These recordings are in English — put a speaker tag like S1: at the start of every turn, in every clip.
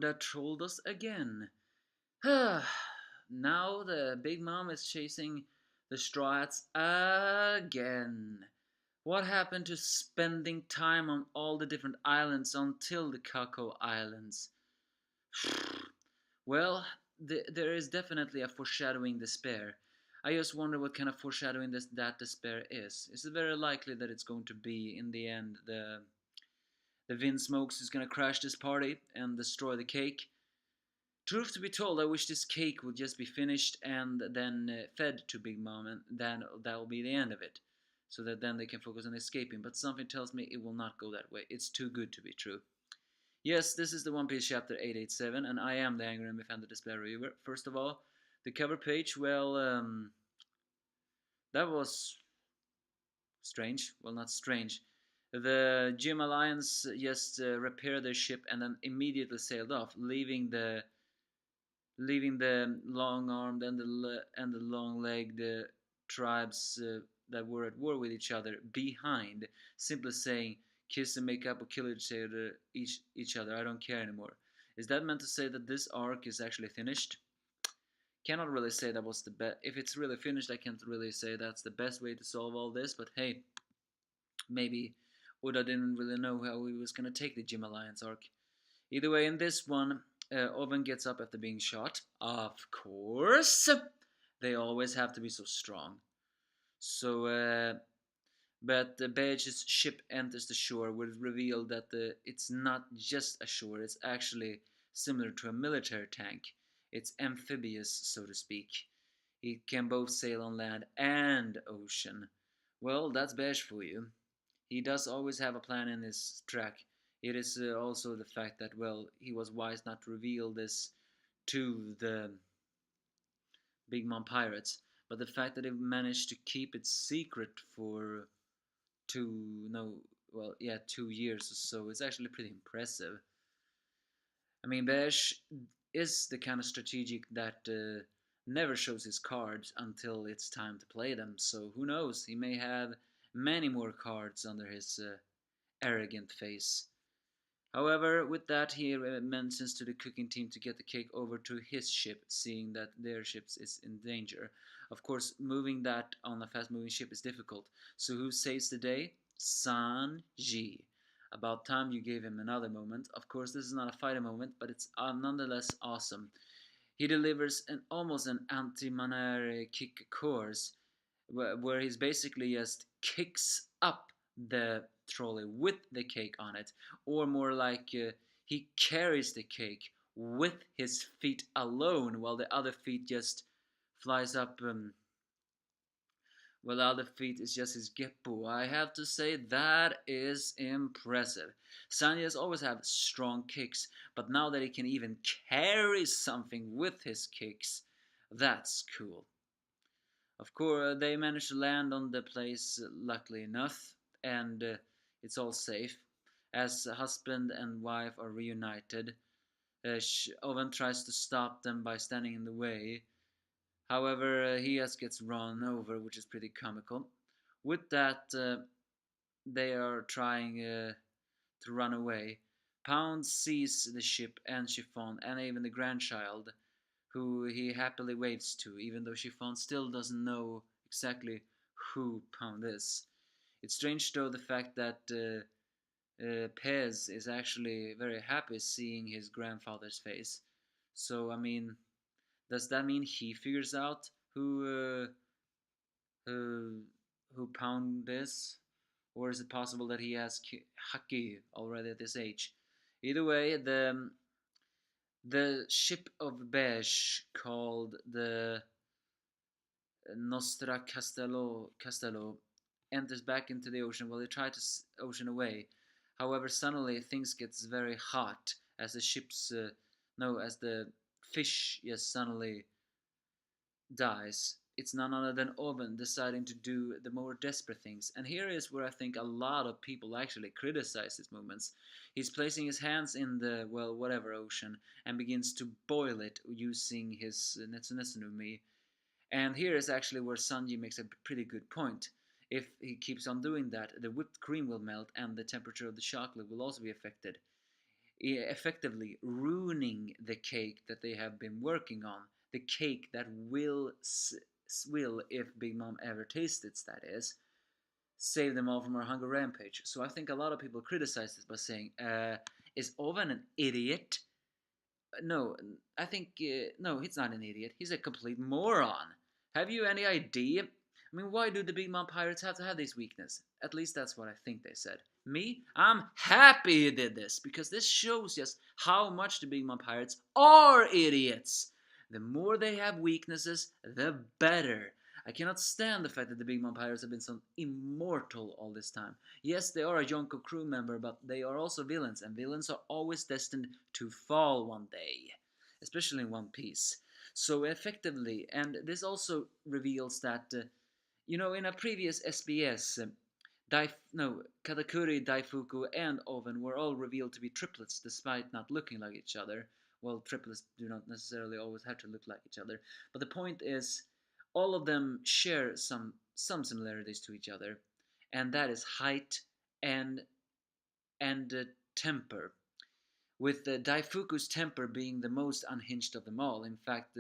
S1: Oda trolled us again. Now the Big Mom is chasing the Straw Hats again. What happened to spending time on all the different islands until the Cocoa Islands? Well, there is definitely a foreshadowing despair. I just wonder what kind of foreshadowing that despair is. Is it very likely that it's going to be, in the end, the Vinsmokes is going to crash this party and destroy the cake? Truth to be told, I wish this cake would just be finished and then fed to Big Mom, and then that will be the end of it, so that then they can focus on escaping. But something tells me it will not go that way. It's too good to be true. Yes, this is the One Piece chapter 887, and I am the Angry and Defender Display Reviewer. First of all, the cover page, well, that was strange. Well, not strange. The Gym Alliance just repaired their ship and then immediately sailed off, leaving the long-armed and the long-legged tribes that were at war with each other behind, simply saying, "Kiss and make up or kill each other. I don't care anymore." Is that meant to say that this arc is actually finished? Cannot really say that was the best. If it's really finished, I can't really say that's the best way to solve all this. But hey, maybe Oda didn't really know how he was gonna take the Gym Alliance arc. Either way, in this one, Owen gets up after being shot. Of course, they always have to be so strong. So, but the Bege's ship enters the shore, will reveal that it's not just a shore, it's actually similar to a military tank. It's amphibious, so to speak. It can both sail on land and ocean. Well, that's Bege for you. He does always have a plan in his track. It is also the fact that, well, he was wise not to reveal this to the Big Mom Pirates, but the fact that he managed to keep it secret for two, no, well, yeah, 2 years or so, it's actually pretty impressive. I mean, Beige is the kind of strategic that never shows his cards until it's time to play them, so who knows, he may have many more cards under his arrogant face. However, with that, he mentions to the cooking team to get the cake over to his ship, seeing that their ship is in danger. Of course, moving that on a fast-moving ship is difficult. So who saves the day? Sanji. About time you gave him another moment. Of course, this is not a fighting moment, but it's nonetheless awesome. He delivers almost an anti-manere kick course, where he's basically just kicks up the trolley with the cake on it, or more like he carries the cake with his feet alone, while the other feet just flies up. Well, the other feet is just his geppo. I have to say that is impressive. Sanji has always had strong kicks, but now that he can even carry something with his kicks, that's cool. Of course, they managed to land on the place, luckily enough, and it's all safe. As husband and wife are reunited, Owen tries to stop them by standing in the way. However, he just gets run over, which is pretty comical. With that, they are trying to run away. Pound sees the ship and Chiffon and even the grandchild, who he happily waves to, even though Chiffon still doesn't know exactly who Pound is. It's strange though the fact that Pez is actually very happy seeing his grandfather's face. So, I mean, does that mean he figures out who Pound is? Or is it possible that he has Haki already at this age? Either way, the ship of Beige, called the Nostra Castello, enters back into the ocean while they try to ocean away. However, suddenly things gets very hot as the ship's no, as the fish, yes, suddenly dies. It's none other than Owen deciding to do the more desperate things. And here is where I think a lot of people actually criticize his movements. He's placing his hands in the, well, whatever ocean and begins to boil it using his Netsunetsu no Mi. And here is actually where Sanji makes a pretty good point. If he keeps on doing that, the whipped cream will melt and the temperature of the chocolate will also be affected. effectively ruining the cake that they have been working on. The cake that will, if Big Mom ever tastes it, that is, save them all from our hunger rampage. So I think a lot of people criticize this by saying, is Oven an idiot? No, I think no, he's not an idiot. He's a complete moron. Have you any idea? I mean, why do the Big Mom pirates have to have this weakness? At least that's what I think they said. Me, I'm happy he did this because this shows just how much the Big Mom pirates are idiots. The more they have weaknesses, the better. I cannot stand the fact that the Big Mom pirates have been so immortal all this time. Yes, they are a Yonko crew member, but they are also villains, and villains are always destined to fall one day, especially in One Piece. So effectively, and this also reveals that, in a previous SBS, Katakuri, Daifuku, and Oven were all revealed to be triplets despite not looking like each other. Well, triplets do not necessarily always have to look like each other, but the point is, all of them share some similarities to each other, and that is height and and temper. With Daifuku's temper being the most unhinged of them all. In fact,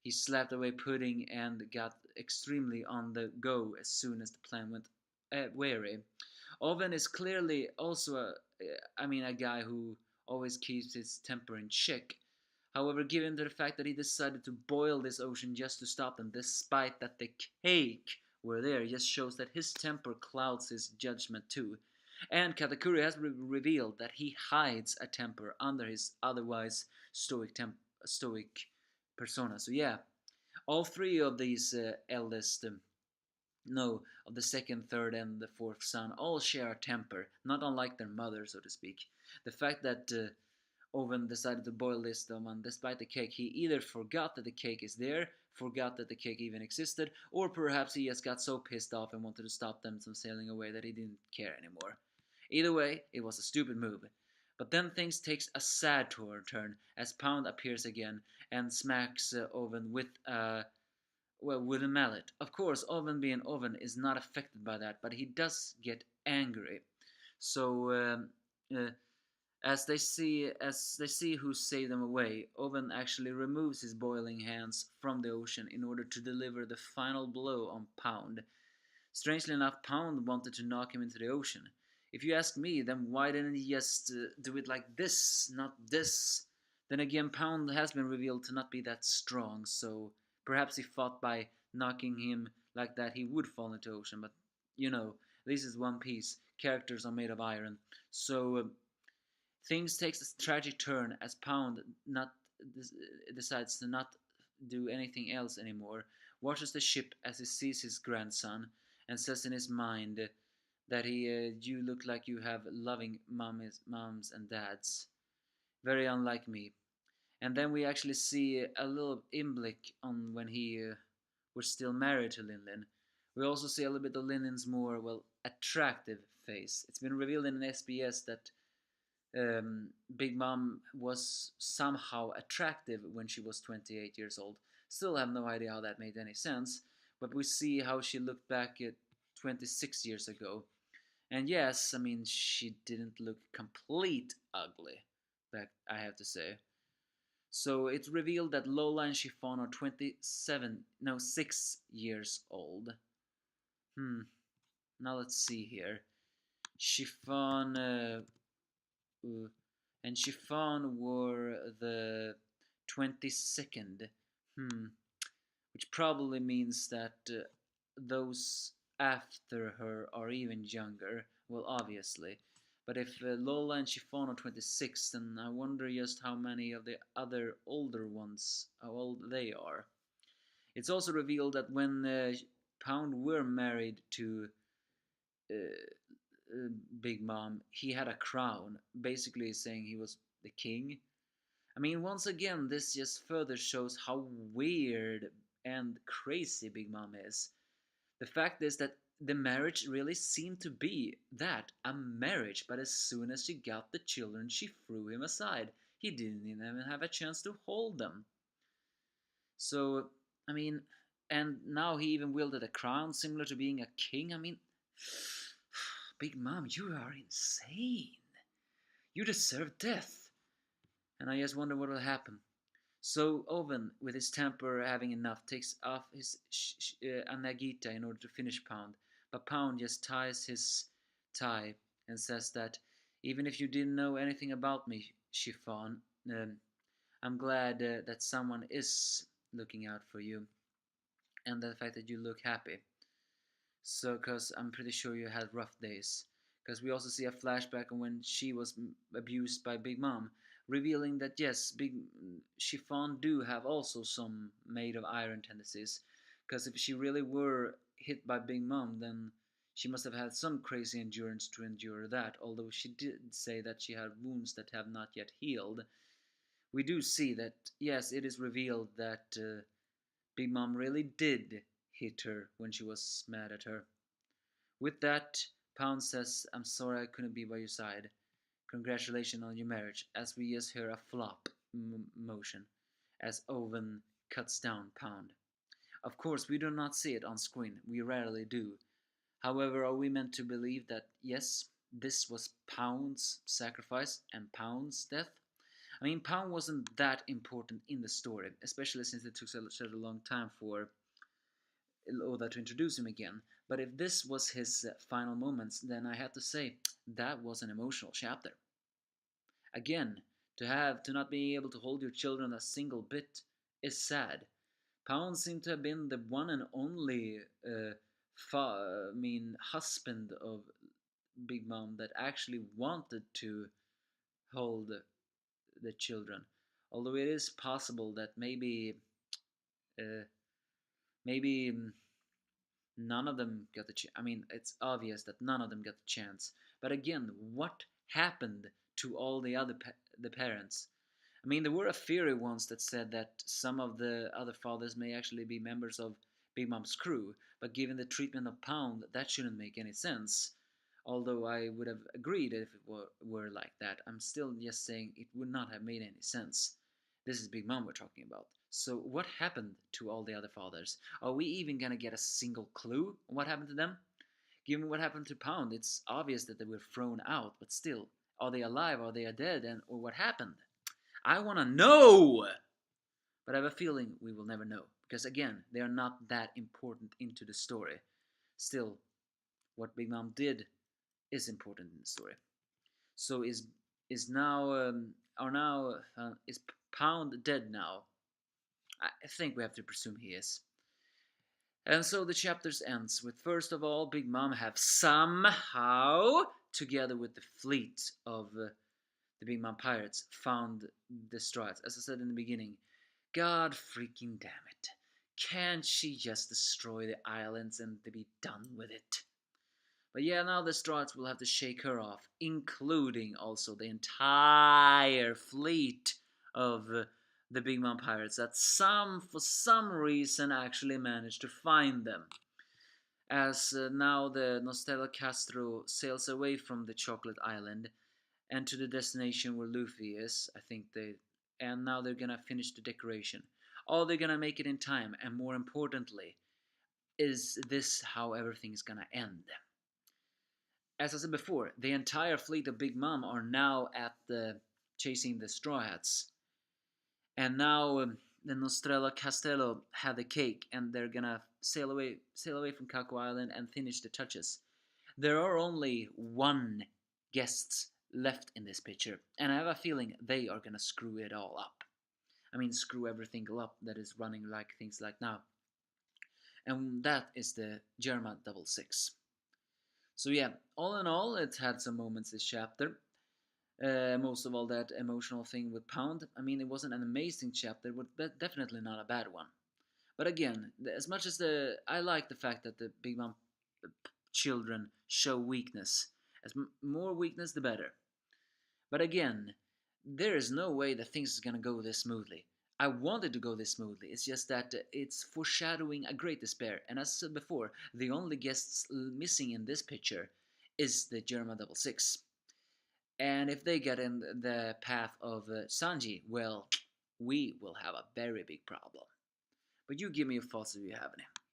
S1: he slapped away pudding and got extremely on the go as soon as the plan went wary. Oven is clearly also a guy who always keeps his temper in check. However, given the fact that he decided to boil this ocean just to stop them, despite that the cake were there, just shows that his temper clouds his judgment too. And Katakuri has revealed that he hides a temper under his otherwise stoic persona. So yeah, all three of these eldest, no, of the second, third, and the fourth son, all share a temper, not unlike their mother, so to speak. The fact that Owen decided to boil this and despite the cake, he either forgot that the cake is there, forgot that the cake even existed, or perhaps he just got so pissed off and wanted to stop them from sailing away that he didn't care anymore. Either way, it was a stupid move. But then things takes a sad turn as Pound appears again and smacks Owen with a wooden mallet. Of course, Owen being Owen is not affected by that, but he does get angry. So as they see who saved them away, Owen actually removes his boiling hands from the ocean in order to deliver the final blow on Pound. Strangely enough, Pound wanted to knock him into the ocean. If you ask me, then why didn't he just do it like this, not this? Then again, Pound has been revealed to not be that strong, so perhaps he thought by knocking him like that he would fall into the ocean. But this is One Piece. Characters are made of iron, so things takes a tragic turn as Pound not decides to not do anything else anymore. Watches the ship as he sees his grandson and says in his mind that you look like you have loving moms and dads, very unlike me. And then we actually see a little imblick on when he was still married to Lin Lin. We also see a little bit of Lin Lin's more attractive face. It's been revealed in an SBS that Big Mom was somehow attractive when she was 28 years old. Still have no idea how that made any sense, but we see how she looked back at 26 years ago. And yes, I mean, she didn't look complete ugly, back, I have to say. So it's revealed that Lola and Chiffon are 6 years old. Now let's see here. Chiffon and Chiffon were the 22nd. Which probably means that those after her are even younger. Well, obviously. But if Lola and Chiffon are 26, then I wonder just how many of the other older ones, how old they are. It's also revealed that when Pound were married to Big Mom, he had a crown, basically saying he was the king. I mean, once again, this just further shows how weird and crazy Big Mom is. The fact is that the marriage really seemed to be that, a marriage, but as soon as she got the children, she threw him aside. He didn't even have a chance to hold them. So, I mean, and now he even wielded a crown similar to being a king. I mean, Big Mom, you are insane. You deserve death. And I just wonder what will happen. So Owen, with his temper having enough, takes off his anagita in order to finish Pound. But Pound just ties his tie and says that even if you didn't know anything about me, Chiffon, um, I'm glad that someone is looking out for you, and the fact that you look happy. So, because I'm pretty sure you had rough days. Because we also see a flashback on when she was abused by Big Mom, revealing that yes, Big Chiffon do have also some made of iron tendencies. Because if she really were hit by Big Mom, then she must have had some crazy endurance to endure that. Although she did say that she had wounds that have not yet healed, we do see that yes, it is revealed that Big Mom really did hit her when she was mad at her. With that, Pound says, I'm sorry I couldn't be by your side. Congratulations on your marriage, as we just hear a flop motion as Owen cuts down Pound. Of course, we do not see it on screen, we rarely do. However, are we meant to believe that, yes, this was Pound's sacrifice and Pound's death? I mean, Pound wasn't that important in the story, especially since it took such a long time for Oda to introduce him again. But if this was his final moments, then I have to say that was an emotional chapter. Again, to not be able to hold your children a single bit is sad. Pound seemed to have been the one and only husband of Big Mom that actually wanted to hold the children. Although it is possible that uh, maybe none of them got the chance. I mean, it's obvious that none of them got the chance. But again, what happened to all the other the parents? I mean, there were a theory once that said that some of the other fathers may actually be members of Big Mom's crew, but given the treatment of Pound, that shouldn't make any sense. Although I would have agreed if it were like that, I'm still just saying it would not have made any sense. This is Big Mom we're talking about. So, what happened to all the other fathers? Are we even gonna get a single clue on what happened to them? Given what happened to Pound, it's obvious that they were thrown out, but still, are they alive? Are they dead? And or what happened? I wanna know! But I have a feeling we will never know. Because again, they are not that important into the story. Still, what Big Mom did is important in the story. So is now are now is Pound dead now? I think we have to presume he is. And so the chapters ends with first of all Big Mom have somehow, together with the fleet of the Big Mom pirates, found the Strides. As I said in the beginning, God freaking damn it. Can't she just destroy the islands and be done with it? But yeah, now the Strides will have to shake her off, including also the entire fleet of the Big Mom pirates that for some reason actually managed to find them. As now the Nostella Castro sails away from the Chocolate Island and to the destination where Luffy is, and now they're gonna finish the decoration. Are they gonna make it in time? And more importantly, is this how everything is gonna end? As I said before, the entire fleet of Big Mom are now at the chasing the Straw Hats, and now the Nostrella Castello had the cake, and they're gonna sail away from Kako Island and finish the touches. There are only one guests left in this picture, and I have a feeling they are gonna screw it all up. I mean, screw everything up that is running like things like now, and that is the Germa Double Six. So yeah, all in all, it had some moments this chapter. Most of all that emotional thing with Pound. I mean, it wasn't an amazing chapter, but definitely not a bad one. But again, as much as I like the fact that the Big Mom children show weakness. As more weakness, the better. But again, there is no way that things is gonna go this smoothly. I wanted to go this smoothly. It's just that it's foreshadowing a great despair. And as I said before, the only guests missing in this picture is the German Double Six. And if they get in the path of Sanji, well, we will have a very big problem. But you give me your thoughts if you have any.